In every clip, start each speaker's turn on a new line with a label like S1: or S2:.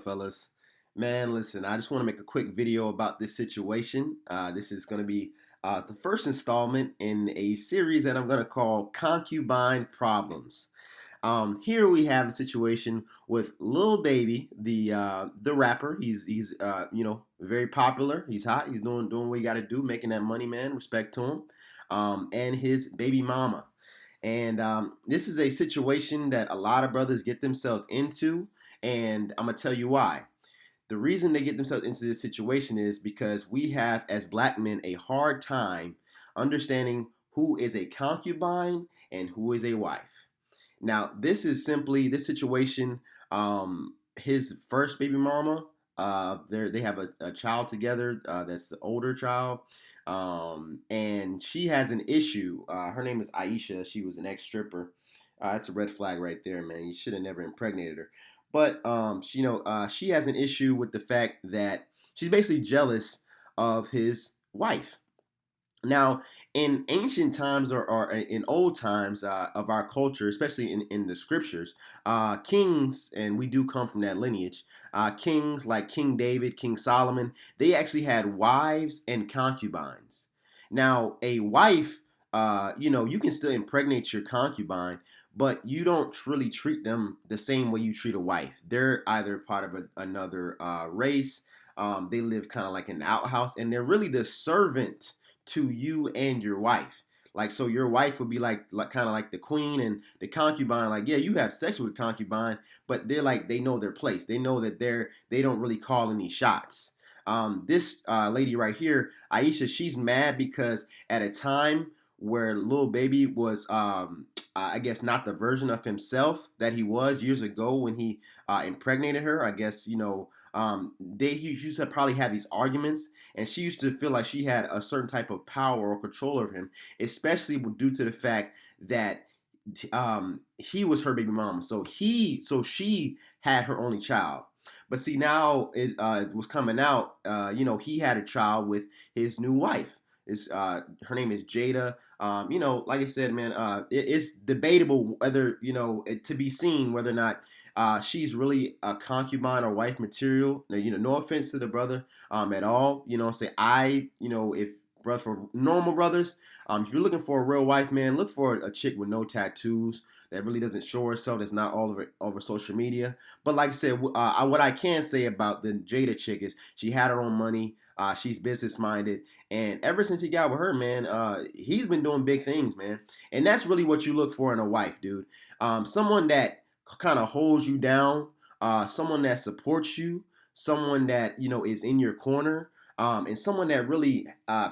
S1: fellas. Man, listen, I just want to make a quick video about this situation. This is going to be the first installment in a series that I'm going to call Concubine Problems. Here we have a situation with Lil Baby, the rapper. He's very popular. He's hot. He's doing what he got to do, making that money, man. Respect to him. And his baby mama. And this is a situation that a lot of brothers get themselves into, and I'm gonna tell you why. The reason they get themselves into this situation is because we have, as black men, a hard time understanding who is a concubine and who is a wife. Now, this is simply this situation. His first baby mama. They have a child together. That's the older child, and she has an issue. Her name is Ayesha. She was an ex stripper. That's a red flag right there, man. You should have never impregnated her. But she has an issue with the fact that she's basically jealous of his wife. Now, in ancient times or in old times of our culture, especially in the scriptures, kings, and we do come from that lineage, kings like King David, King Solomon, they actually had wives and concubines. Now, a wife, you can still impregnate your concubine, but you don't really treat them the same way you treat a wife. They're either part of another race. They live kind of like in an outhouse, and they're really the servant to you and your wife. Like, so your wife would be like kind of like the queen, and the concubine, like, yeah, you have sex with a concubine, but they're like, they know their place. They know that they don't really call any shots. This lady right here, Ayesha, she's mad because at a time where Lil Baby was, I guess, not the version of himself that he was years ago when he impregnated her. I guess they used to probably have these arguments, and she used to feel like she had a certain type of power or control over him, especially due to the fact that he was her baby mama. So she had her only child. But see, now it was coming out. He had a child with his new wife. Her name is Jada. Like I said, man, it's debatable whether to be seen whether or not she's really a concubine or wife material. Now, no offense to the brother at all. If brother for normal brothers, if you're looking for a real wife, man, look for a chick with no tattoos that really doesn't show herself. That's not all over social media. But like I said, what I can say about the Jada chick is she had her own money. She's business minded, and ever since he got with her, man, he's been doing big things, man. And that's really what you look for in a wife, dude. Someone that kind of holds you down, someone that supports you, someone that is in your corner, and someone that really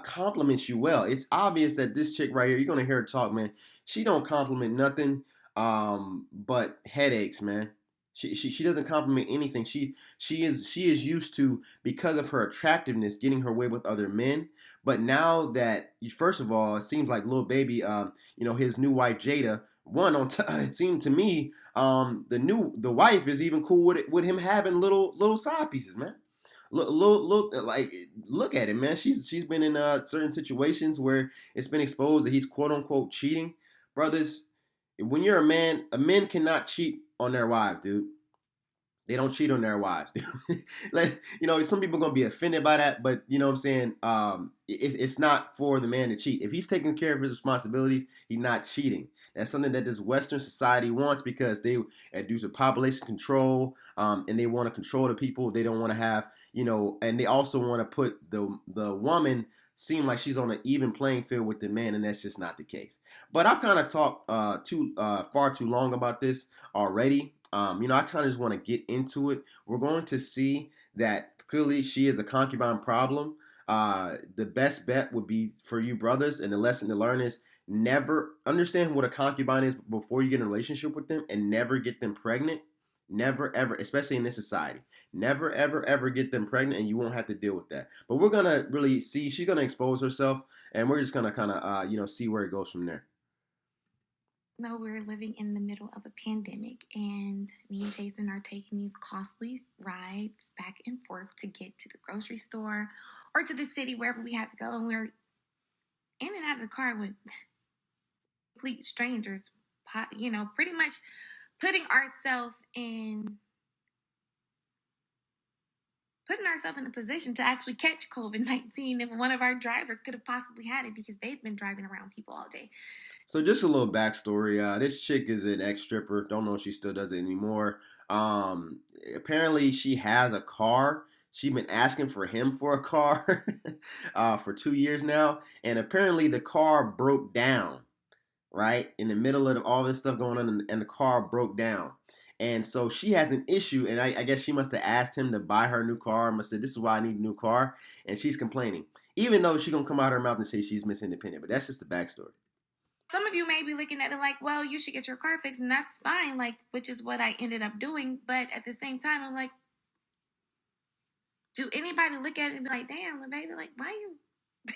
S1: compliments you well. It's obvious that this chick right here, you're gonna hear her talk, man. She don't compliment nothing but headaches, man. She doesn't compliment anything. She is used to, because of her attractiveness, getting her way with other men. But now that, first of all, it seems like Lil Baby, his new wife Jada, it seemed to me, the wife is even cool with him having little side pieces, man. Look at it, man. She's been in certain situations where it's been exposed that he's quote unquote cheating. Brothers, when you're a man cannot cheat on their wives, dude. They don't cheat on their wives, dude. Some people are gonna be offended by that, but you know what I'm saying. It's not for the man to cheat. If he's taking care of his responsibilities, he's not cheating. That's something that this Western society wants because they do some population control, and they want to control the people. They don't want to have, and they also want to put the woman seem like she's on an even playing field with the man, and that's just not the case. But I've kind of talked too far too long about this already. I kind of just want to get into it. We're going to see that clearly she is a concubine problem. The best bet would be for you brothers, and the lesson to learn is never understand what a concubine is before you get in a relationship with them, and never get them pregnant. Never ever, especially in this society, never ever ever get them pregnant, and you won't have to deal with that. But we're gonna really see. She's gonna expose herself, and we're just gonna kind of see where it goes from there.
S2: No, we're living in the middle of a pandemic, and me and Jason are taking these costly rides back and forth to get to the grocery store or to the city, wherever we have to go. And we're in and out of the car with complete strangers, pretty much putting ourselves in putting ourselves in a position to actually catch COVID-19 if one of our drivers could have possibly had it because they've been driving around people all day.
S1: So just a little backstory. This chick is an ex stripper. Don't know if she still does it anymore. Um, Apparently she has a car. She's been asking for him for a car for 2 years now, and apparently the car broke down right in the middle of all this stuff going on, and the car broke down. And so she has an issue, and I guess she must have asked him to buy her a new car. Must have said, "This is why I need a new car," and she's complaining, even though she's gonna come out her mouth and say she's Miss Independent. But that's just the backstory.
S2: Some of you may be looking at it like, well, you should get your car fixed, and that's fine, like, which is what I ended up doing. But at the same time, I'm like, do anybody look at it and be like, damn, baby, like, why you,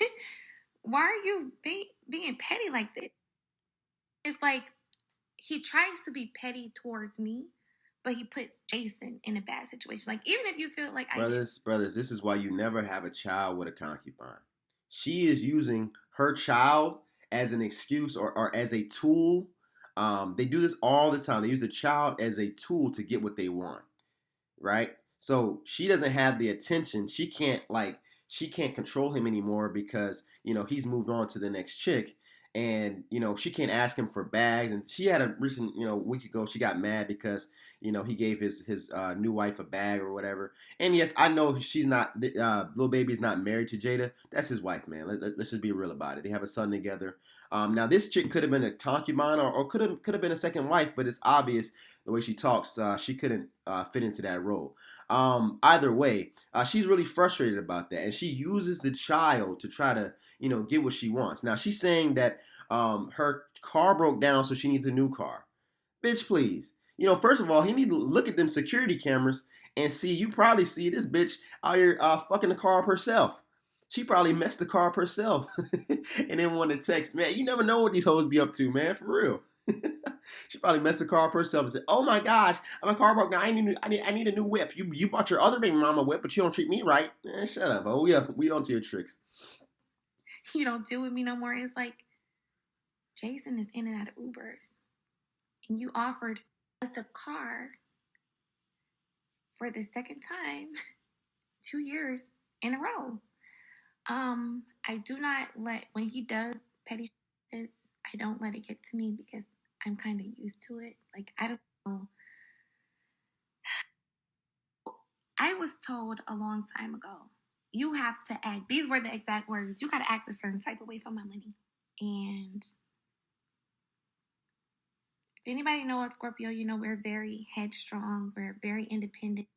S2: why are you being petty like this? It's like he tries to be petty towards me, but he puts Jason in a bad situation. Like, even if you feel like
S1: Brothers, this is why you never have a child with a concubine. She is using her child as an excuse or as a tool. They do this all the time. They use a child as a tool to get what they want, right? So she doesn't have the attention. She can't control him anymore because he's moved on to the next chick, and she can't ask him for bags. And she had a recent week ago she got mad because he gave his new wife a bag or whatever. And yes, I know she's not little baby is not married to Jada. That's his wife, man. Let's just be real about it. They have a son together. Now this chick could have been a concubine or could have been a second wife, but it's obvious the way she talks, she couldn't fit into that role. Either way, she's really frustrated about that, and she uses the child to try to, get what she wants. Now she's saying that her car broke down, so she needs a new car. Bitch, please. First of all, he need to look at them security cameras and see. You probably see this bitch out here fucking the car up herself. She probably messed the car up herself, and then want to text. Man, you never know what these hoes be up to, man. For real. She probably messed the car up herself and said, "Oh my gosh, my car broke down. I need a new whip. You bought your other baby mama a whip, but you don't treat me right." Man, shut up, oh we on to your tricks.
S2: you don't deal with me no more. It's like Jason is in and out of Ubers, and you offered us a car for the second time 2 years in a row. I do not let when he does petty this, I don't let it get to me because I'm kind of used to it. Like I don't know. I was told a long time ago, you have to act. These were the exact words. You got to act a certain type of way for my money. And if anybody knows Scorpio, we're very headstrong. We're very independent,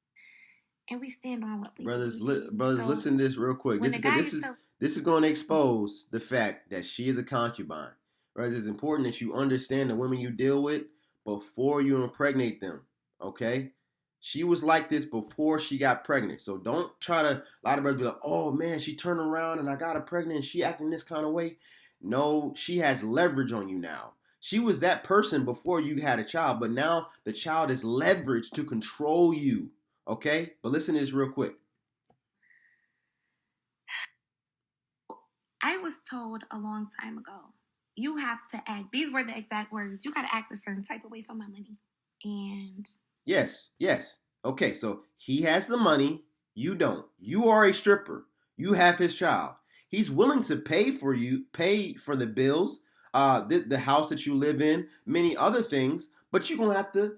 S2: and we stand on what we believe in.
S1: Brothers,
S2: So
S1: listen to this real quick.
S2: when
S1: This
S2: the
S1: is good.
S2: guy
S1: This
S2: is
S1: is
S2: so
S1: this is going to expose the fact that she is a concubine. Right? It's important that you understand the women you deal with before you impregnate them. Okay? She was like this before she got pregnant. So don't try to. A lot of brothers be like, "Oh man, she turned around and I got her pregnant and she acting this kind of way." No, she has leverage on you now. She was that person before you had a child, but now the child is leveraged to control you. Okay? But listen to this real quick.
S2: I was told a long time ago, you have to act. These were the exact words. You got to act a certain type of way for my money. And
S1: Yes, yes. Okay, so he has the money, you don't. You are a stripper. You have his child. He's willing to pay for the bills, the house that you live in, many other things, but you're gonna have to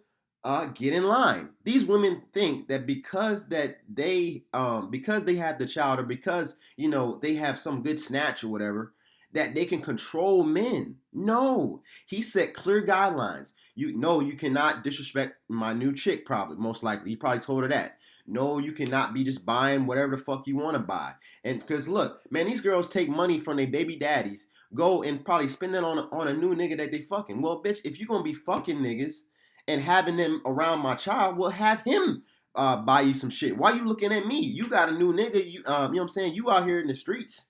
S1: get in line. These women think that because they have the child or because they have some good snatch or whatever, that they can control men. No, he set clear guidelines. You cannot disrespect my new chick. Probably, most likely, he probably told her that. No, you cannot be just buying whatever the fuck you want to buy. And because look, man, these girls take money from their baby daddies, go and probably spend it on a new nigga that they fucking. Well, bitch, if you're gonna be fucking niggas and having them around my child, well, have him buy you some shit. Why you looking at me? You got a new nigga. You know what I'm saying? You out here in the streets.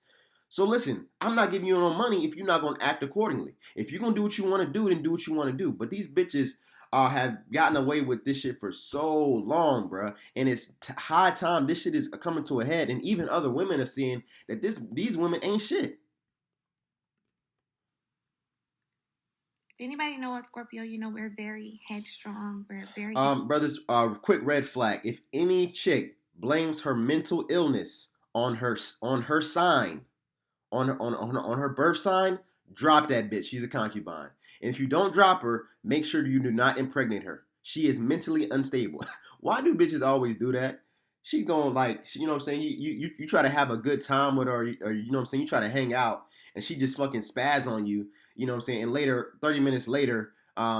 S1: So listen, I'm not giving you no money if you're not gonna act accordingly. If you're gonna do what you want to do, then do what you want to do. But these bitches have gotten away with this shit for so long, bruh, and it's high time this shit is coming to a head. And even other women are seeing that these women ain't shit.
S2: if anybody knows Scorpio, we're very headstrong. We're very
S1: Brothers, quick red flag. If any chick blames her mental illness on her sign, on her birth sign. Drop that bitch. She's a concubine. And if you don't drop her, make sure you do not impregnate her. She is mentally unstable. Why do bitches always do that? She going like, you know what I'm saying? You try to have a good time with her, or you know what I'm saying? You try to hang out, and she just fucking spaz on you. You know what I'm saying? And later, 30 minutes later,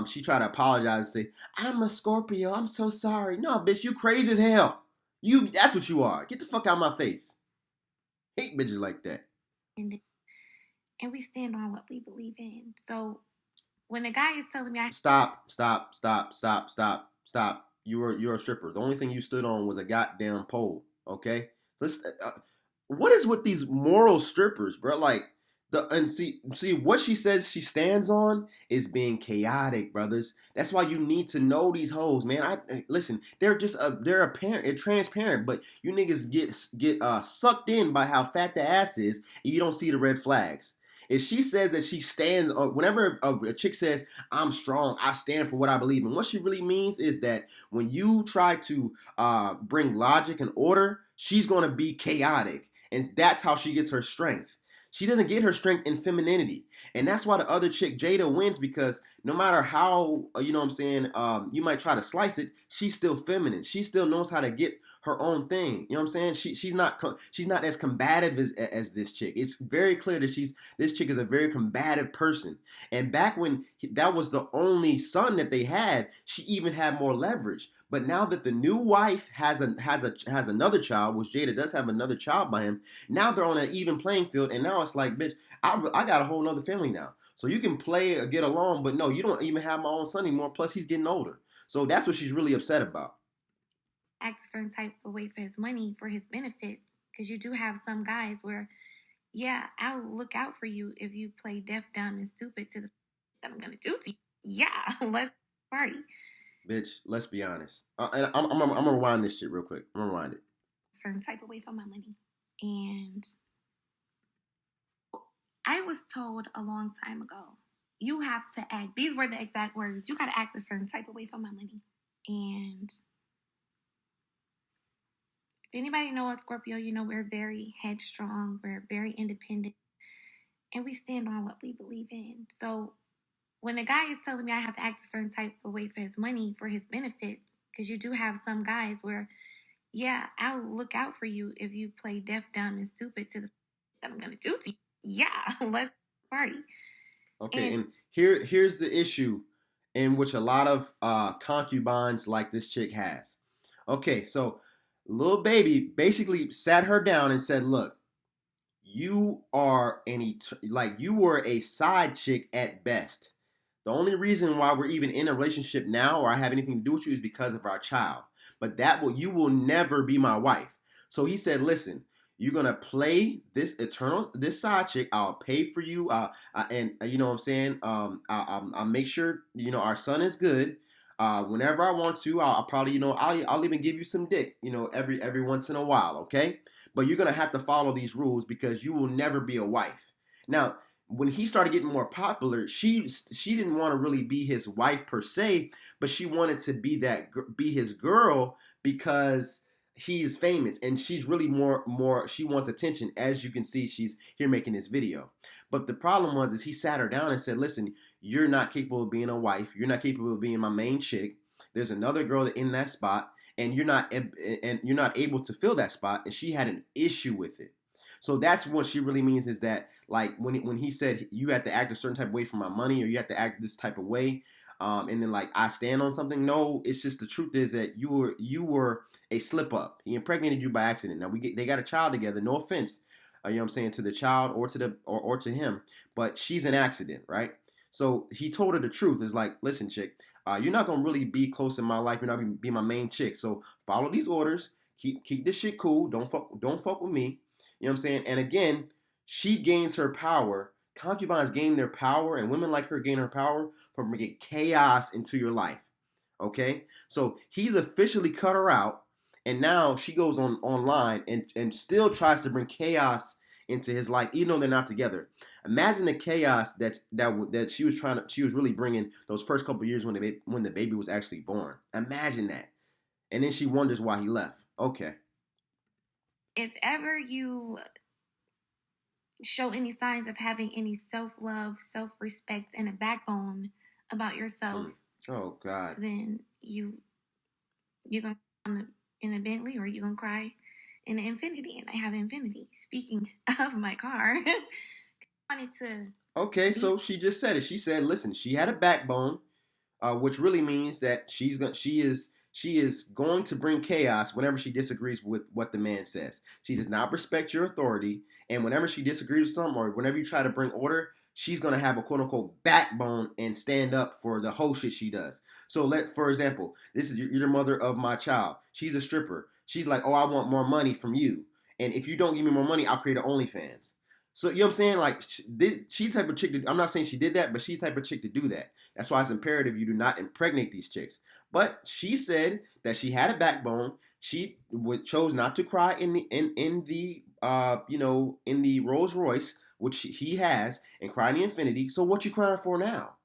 S1: she try to apologize and say, "I'm a Scorpio. I'm so sorry." No, bitch, you crazy as hell. That's what you are. Get the fuck out of my face. Hate bitches like that.
S2: And we stand on what we believe in. So when the guy is telling me I
S1: Stop, stop, stop, stop, stop, stop. You're a stripper. The only thing you stood on was a goddamn pole. Okay. Let's. What is with these moral strippers, bro? Like see what she says she stands on is being chaotic, brothers. That's why you need to know these hoes, man. Listen. They're apparent, they're transparent, but you niggas get sucked in by how fat the ass is, and you don't see the red flags. If she says that she stands, whenever a chick says, "I'm strong, I stand for what I believe in," what she really means is that when you try to bring logic and order, she's going to be chaotic. And that's how she gets her strength. She doesn't get her strength in femininity. And that's why the other chick, Jada, wins, because no matter how, you know what I'm saying, you might try to slice it, she's still feminine. She still knows how to get her own thing. You know what I'm saying? She's not as combative as this chick. It's very clear that this chick is a very combative person. And back when that was the only son that they had, she even had more leverage. But now that the new wife has another child, which Jada does have another child by him, now they're on an even playing field. And now it's like, bitch, I got a whole nother family now. So you can play or get along, but no, you don't even have my own son anymore. Plus, he's getting older. So that's what she's really upset about.
S2: act a certain type of way for his money, for his benefits, because you do have some guys where, yeah, I'll look out for you if you play deaf, dumb, and stupid to the that I'm gonna do to you. Yeah, let's party.
S1: Bitch, let's be honest. And I'm gonna rewind this shit real quick. I'm gonna rewind it.
S2: Certain type of way for my money. And I was told a long time ago, you have to act, these were the exact words, you gotta act a certain type of way for my money. And if anybody knows Scorpio, you know we're very headstrong, we're very independent, and we stand on what we believe in. So when the guy is telling me I have to act a certain type of way for his money, for his benefits, because you do have some guys where, yeah, I'll look out for you if you play deaf, dumb, and stupid to the that I'm gonna do to you. Yeah, let's party.
S1: Okay,
S2: And
S1: and here's the issue in which a lot of concubines like this chick has. Okay, so little baby basically sat her down and said, "Look, you are like you were a side chick at best. The only reason why we're even in a relationship now or I have anything to do with you is because of our child. But you will never be my wife." So he said, "Listen, you're gonna play this side chick. I'll pay for you. And you know what I'm saying. I'll make sure our son is good. Whenever I want to, I'll probably I'll even give you some dick. Every once in a while. Okay." But you're gonna have to follow these rules because you will never be a wife. Now, when he started getting more popular, she didn't want to really be his wife per se, but she wanted to be his girl because he is famous and she's really more she wants attention. As you can see, she's here making this video. But the problem was is he sat her down and said, "Listen, you're not capable of being a wife. You're not capable of being my main chick. There's another girl in that spot and you're not able to fill that spot," and she had an issue with it. So that's what she really means is that like when he said you have to act a certain type of way for my money or you have to act this type of way, and then like I stand on something. No, it's just the truth is that you were a slip up. He impregnated you by accident. Now they got a child together. No offense, you know what I'm saying, to the child or to him, but she's an accident, right? So he told her the truth. It's like, "Listen, chick, you're not gonna really be close in my life. You're not gonna be my main chick. So follow these orders. Keep this shit cool. Don't fuck with me." You know what I'm saying? And again, she gains her power. Concubines gain their power, and women like her gain her power from bringing chaos into your life. Okay, so he's officially cut her out, and now she goes online and still tries to bring chaos into his life, even though they're not together. Imagine the chaos that she was really bringing those first couple years when the baby was actually born. Imagine that, and then she wonders why he left. Okay,
S2: if ever you show any signs of having any self love, self respect, and a backbone about yourself,
S1: Mm. Oh God.
S2: then you're gonna cry in a Bentley or you're gonna cry in an Infinity. And I have Infinity. Speaking of my car, I wanted to
S1: Okay,
S2: be
S1: so she just said it. She said, listen, she had a backbone, which really means that she is going to bring chaos whenever she disagrees with what the man says. She does not respect your authority, and whenever she disagrees with something or whenever you try to bring order, she's gonna have a quote unquote backbone and stand up for the whole shit she does. So for example, this is you're the mother of my child. She's a stripper. She's like, oh, I want more money from you, and if you don't give me more money, I'll create an OnlyFans. So you know what I'm saying? Like she type of chick. I'm not saying she did that, but she's type of chick to do that. That's why it's imperative you do not impregnate these chicks. But she said that she had a backbone. She chose not to cry in the Rolls Royce, which he has, and cry in the Infinity. So what you crying for now?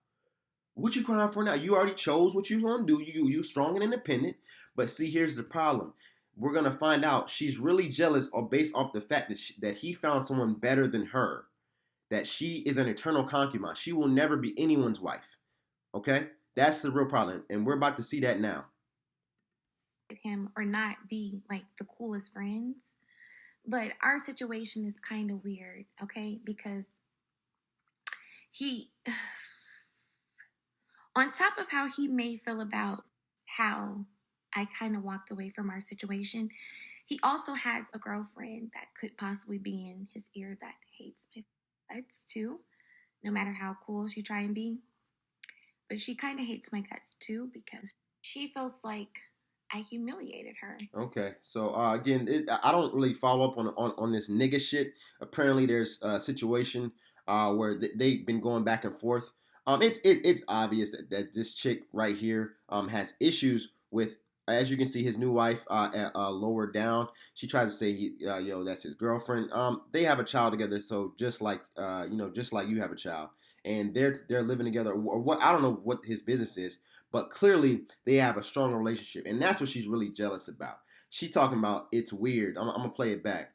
S1: What you crying for now? You already chose what you gonna do. You strong and independent. But see, here's the problem. We're gonna find out she's really jealous or based off the fact that he found someone better than her. That she is an eternal concubine. She will never be anyone's wife. Okay? That's the real problem. And we're about to see that now.
S2: with him or not be like the coolest friends. But our situation is kind of weird, okay? Because he, on top of how he may feel about how I kind of walked away from our situation, he also has a girlfriend that could possibly be in his ear that hates my guts too, no matter how cool she try and be. But she kind of hates my guts too because she feels like I humiliated her.
S1: Okay, so again, I don't really follow up on this nigga shit. Apparently, there's a situation where they've been going back and forth. It's obvious that this chick right here has issues with, as you can see, his new wife lower down. She tries to say that's his girlfriend. They have a child together, so just like you have a child, and they're living together. Or what I don't know what his business is, but clearly they have a strong relationship, and that's what she's really jealous about. She talking about it's weird. I'm gonna play it back.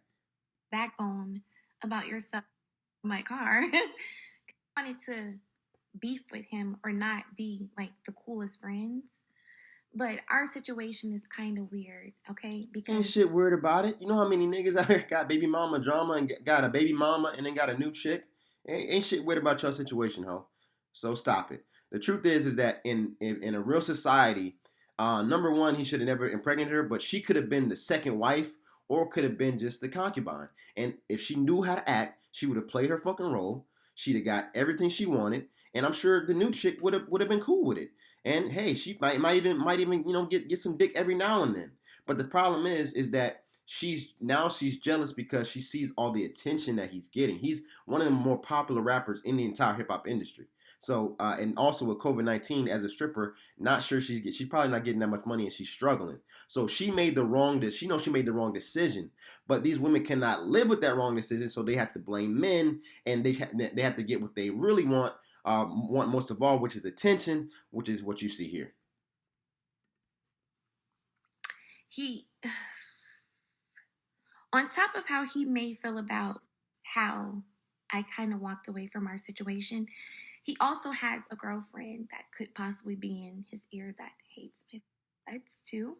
S2: Backbone about yourself, my car. I wanted to beef with him or not be like the coolest friends. But our situation is kind of weird, okay?
S1: Ain't
S2: Because
S1: shit weird about it. You know how many niggas out here got baby mama drama and got a baby mama and then got a new chick? Ain't shit weird about your situation, ho. So stop it. The truth is that in a real society, number one, he should have never impregnated her, but she could have been the second wife or could have been just the concubine. And if she knew how to act, she would have played her fucking role. She'd have got everything she wanted, and I'm sure the new chick would have been cool with it. And hey, she might even get some dick every now and then. But the problem is that she's jealous because she sees all the attention that he's getting. He's one of the more popular rappers in the entire hip hop industry. So and also with COVID-19 as a stripper, not sure she's probably not getting that much money and she's struggling. So she knows she made the wrong decision. But these women cannot live with that wrong decision, so they have to blame men and they have to get what they really want most of all, which is attention, which is what you see here.
S2: he, on top of how he may feel about how I kind of walked away from our situation, he also has a girlfriend that could possibly be in his ear that hates my guts too,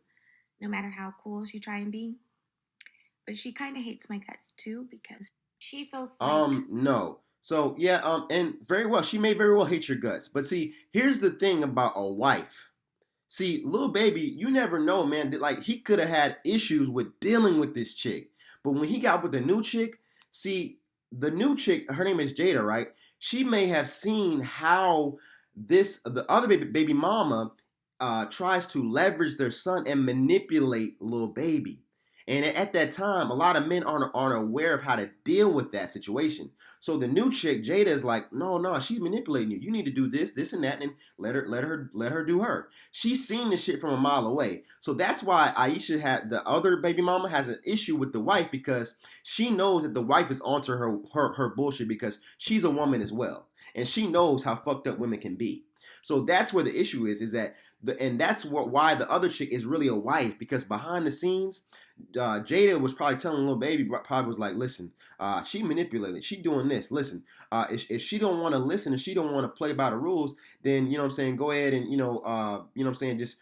S2: no matter how cool she try and be. But she kind of hates my guts too because she feels like
S1: No. So yeah, and very well, she may very well hate your guts. But see, here's the thing about a wife. See, little baby, you never know, man. Like he could have had issues with dealing with this chick, but when he got with the new chick, see, the new chick, her name is Jada, right? She may have seen how the other baby mama tries to leverage their son and manipulate little baby. And at that time, a lot of men aren't aware of how to deal with that situation. So the new chick, Jada, is like, no, she's manipulating you. You need to do this, and that, and let her do her. She's seen this shit from a mile away. So that's why Ayesha had the other baby mama has an issue with the wife because she knows that the wife is onto her bullshit because she's a woman as well. And she knows how fucked up women can be. So that's where the issue is that and that's why the other chick is really a wife, because behind the scenes, Jada was probably telling little baby, probably was like, listen, she manipulated, she doing this. Listen, if she don't want to listen, if she don't want to play by the rules, then you know what I'm saying, go ahead and you know what I'm saying, just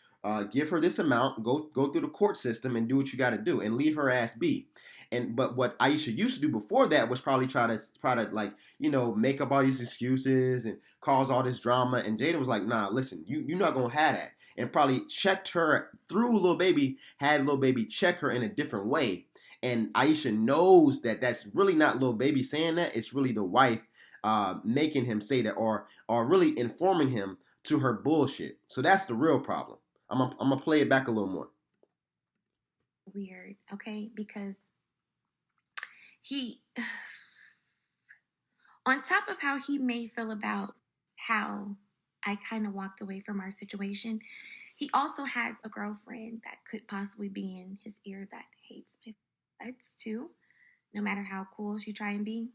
S1: give her this amount, go through the court system and do what you got to do, and leave her ass be. And but what Ayesha used to do before that was probably try to like make up all these excuses and cause all this drama. And Jada was like, nah, listen, you're not gonna have that, and probably checked her through little baby, had little baby check her in a different way. And Ayesha knows that that's really not little baby saying that; it's really the wife making him say that, or really informing him to her bullshit. So that's the real problem. I'm gonna play it back a little more.
S2: Weird, okay? Because he, on top of how he may feel about how I kind of walked away from our situation, he also has a girlfriend that could possibly be in his ear that hates my guts too, no matter how cool she try and be.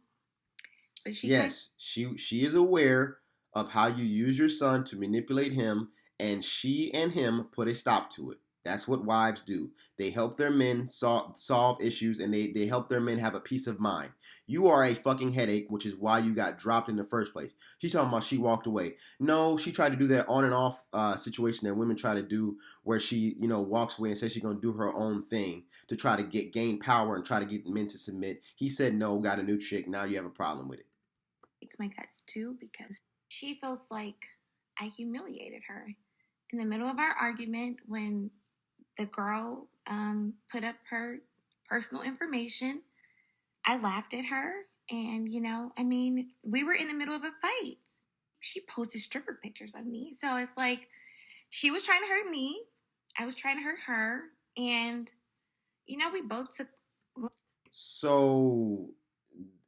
S2: But she kind
S1: Yes, she is aware of how you use your son to manipulate him, and she and him put a stop to it. That's what wives do. They help their men solve issues, and they help their men have a peace of mind. You are a fucking headache, which is why you got dropped in the first place. She's talking about she walked away. No, she tried to do that on and off situation that women try to do, where she walks away and says she's gonna do her own thing to try to gain power and try to get men to submit. He said no, got a new chick. Now you have a problem with it.
S2: hates my guts too because she feels like I humiliated her in the middle of our argument when the girl put up her personal information. I laughed at her, and I mean, we were in the middle of a fight. She posted stripper pictures of me, so it's like she was trying to hurt me. I was trying to hurt her, and we both took.
S1: So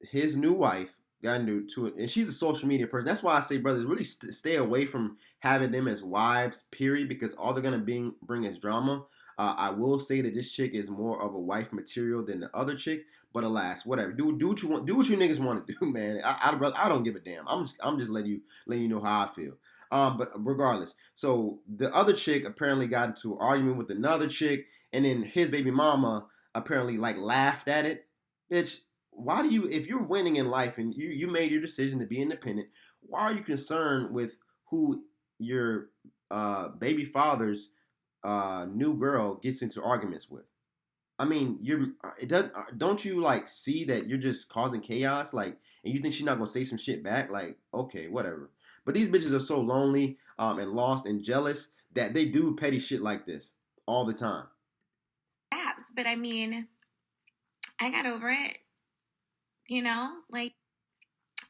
S1: his new wife got into it, and she's a social media person. That's why I say, brothers, really stay away from having them as wives, period, because all they're gonna bring is drama. I will say that this chick is more of a wife material than the other chick, but alas, whatever. Do what you want. Do what you niggas want to do, man. I don't give a damn. I'm just letting you know how I feel. But regardless, so the other chick apparently got into an argument with another chick, and then his baby mama apparently like laughed at it. Bitch, why do you, if you're winning in life and you made your decision to be independent, why are you concerned with who your baby father's new girl gets into arguments with? I mean, it does, don't you like see that you're just causing chaos, like, and you think she's not gonna say some shit back? Like, okay, whatever. But these bitches are so lonely and lost and jealous that they do petty shit like this all the time.
S2: Abs, but I mean, I got over it. Like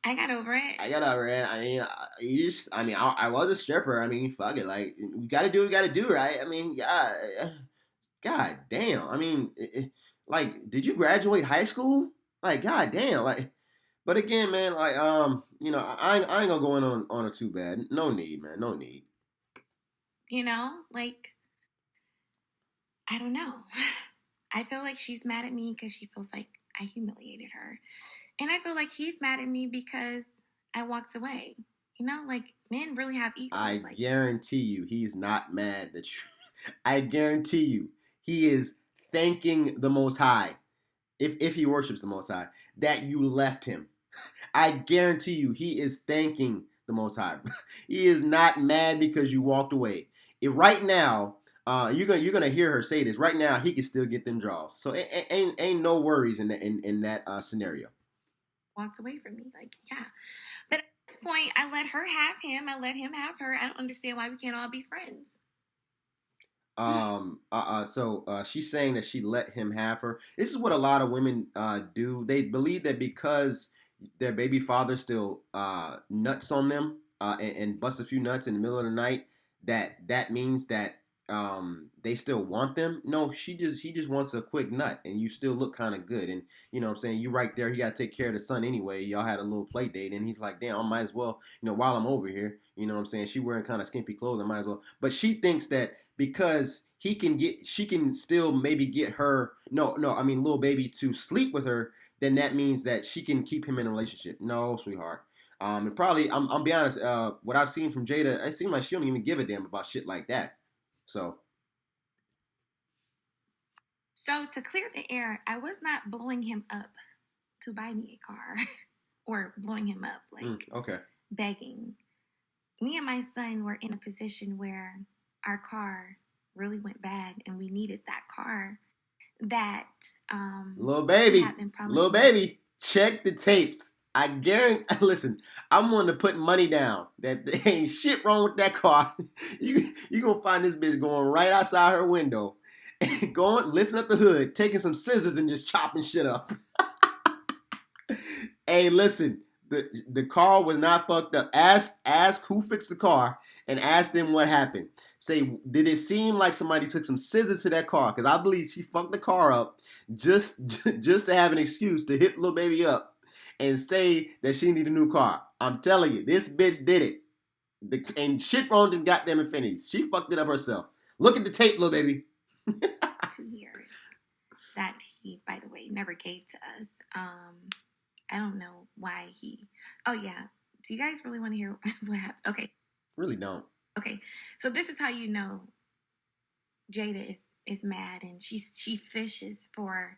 S2: I got over it.
S1: I got over it. I mean, you just, I mean, I was a stripper. I mean, fuck it. Like, you gotta do what you gotta do, right? I mean, yeah, god damn. I mean, like, did you graduate high school? Like, god damn. Like, but again, man, like, I ain't gonna go in on it too bad. No need, man. No need.
S2: Like I don't know. I feel like she's mad at me because she feels like I humiliated her. And I feel like he's mad at me because I walked away. Like men really have egos.
S1: I
S2: Like
S1: guarantee you, he's not mad that you. I guarantee you, he is thanking the Most High, if he worships the Most High, that you left him. I guarantee you, he is thanking the Most High. He is not mad because you walked away. Right now, you're gonna hear her say this. Right now, he can still get them draws. So ain't no worries in that scenario.
S2: walked away from me. Like, yeah. But at this point, I let her have him. I let him have her. I don't understand why we can't all be friends.
S1: So she's saying that she let him have her. This is what a lot of women do. They believe that because their baby father still nuts on them and busts a few nuts in the middle of the night, that means that they still want them. No, he just wants a quick nut, and you still look kind of good. And you know what I'm saying, you right there. He got to take care of the son anyway. Y'all had a little play date, and he's like, damn, I might as well. While I'm over here, you know what I'm saying. She wearing kind of skimpy clothes. I might as well. But she thinks that because she can still maybe get her, no, I mean little baby to sleep with her, then that means that she can keep him in a relationship. No, sweetheart. And probably, I'm be honest, what I've seen from Jada, it seems like she don't even give a damn about shit like that. So,
S2: So to clear the air, I was not blowing him up to buy me a car or blowing him up, like
S1: okay.
S2: begging. Me and my son were in a position where our car really went bad and we needed that car that he had been
S1: Little
S2: promising.
S1: baby, check the tapes. I guarantee. Listen, I'm willing to put money down that there ain't shit wrong with that car. You gonna find this bitch going right outside her window, going lifting up the hood, taking some scissors and just chopping shit up. Hey, listen, the car was not fucked up. Ask who fixed the car and ask them what happened. Say, did it seem like somebody took some scissors to that car? Because I believe she fucked the car up just just to have an excuse to hit little baby up and say that she need a new car. I'm telling you, this bitch did it. And shit wrong them goddamn Infinities. She fucked it up herself. Look at the tape, little baby.
S2: 2 years that he, by the way, never gave to us. I don't know why he. Oh yeah. Do you guys really want to hear what happened? Okay.
S1: Really don't.
S2: Okay. So this is how you know Jada is mad, and she fishes for.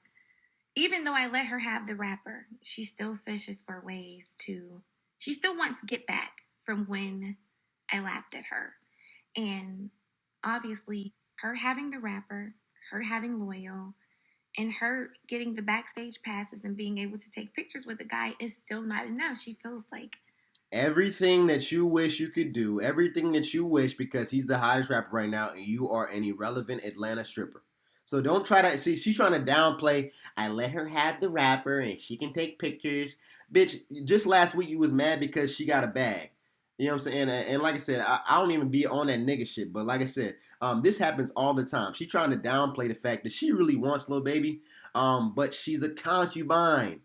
S2: Even though I let her have the rapper, she still fishes for ways to. She still wants to get back from when I laughed at her, and obviously her having the rapper, her having loyal, and her getting the backstage passes and being able to take pictures with the guy is still not enough. She feels like
S1: Everything that you wish you could do, everything that you wish because he's the hottest rapper right now and you are an irrelevant Atlanta stripper. So don't try to see she's trying to downplay. I let her have the rapper and she can take pictures. Bitch, just last week you was mad because she got a bag. You know what I'm saying? And like I said, I don't even be on that nigga shit. But like I said, this happens all the time. She trying to downplay the fact that she really wants little baby, but she's a concubine.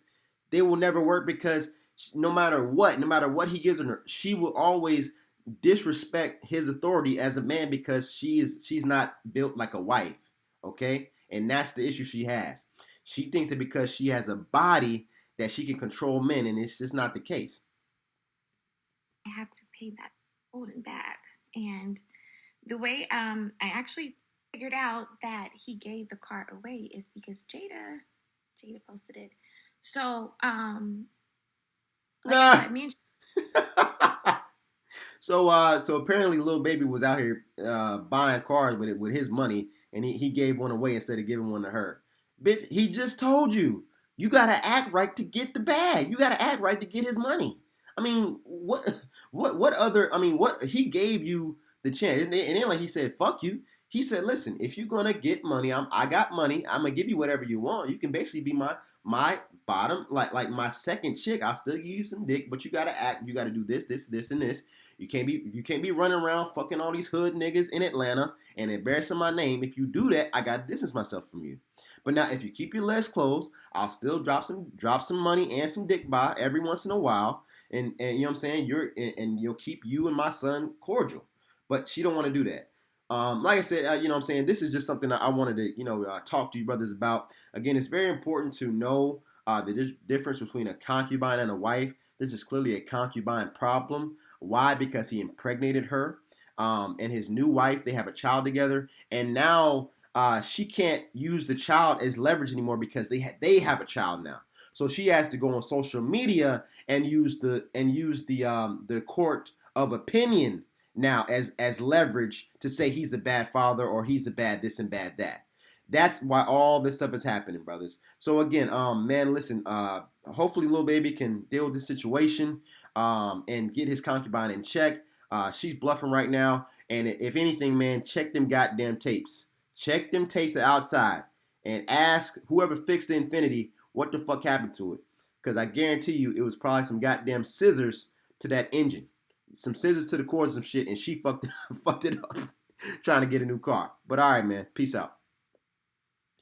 S1: They will never work because no matter what he gives her, she will always disrespect his authority as a man because she's not built like a wife, okay? And that's the issue she has. She thinks that because she has a body that she can control men, and it's just not the case.
S2: I have to pay that golden back. And the way I actually figured out that he gave the car away is because Jada posted it. So like I
S1: Nah.
S2: said, me and
S1: So apparently, little baby was out here buying cars with it with his money, and he gave one away instead of giving one to her. Bitch, he just told you you gotta act right to get the bag. You gotta act right to get his money. I mean, what other? I mean, what he gave you the chance, and then like he said, "Fuck you." He said, "Listen, if you're gonna get money, I got money. I'm gonna give you whatever you want. You can basically be my bottom like my second chick. I'll still give you some dick, but you gotta act. You gotta do this, and this. You can't be running around fucking all these hood niggas in Atlanta and embarrassing my name. If you do that, I gotta distance myself from you. But now if you keep your legs closed, I'll still drop some money and some dick by every once in a while. And you know what I'm saying? And you'll keep you and my son cordial. But she don't want to do that. Like I said, you know what I'm saying? This is just something that I wanted to, talk to you brothers about. Again, it's very important to know the difference between a concubine and a wife. This is clearly a concubine problem. Why? Because he impregnated her. And his new wife, they have a child together. And now she can't use the child as leverage anymore because they have a child now. So she has to go on social media and use the court of opinion now as leverage to say he's a bad father or he's a bad this and bad that. That's why all this stuff is happening, brothers. So again, man, listen. Hopefully, little baby can deal with this situation and get his concubine in check. She's bluffing right now, and if anything, man, check them goddamn tapes. Check them tapes outside and ask whoever fixed the Infinity what the fuck happened to it. Because I guarantee you, it was probably some goddamn scissors to that engine, some scissors to the cords, some shit, and she fucked it up trying to get a new car. But all right, man, peace out.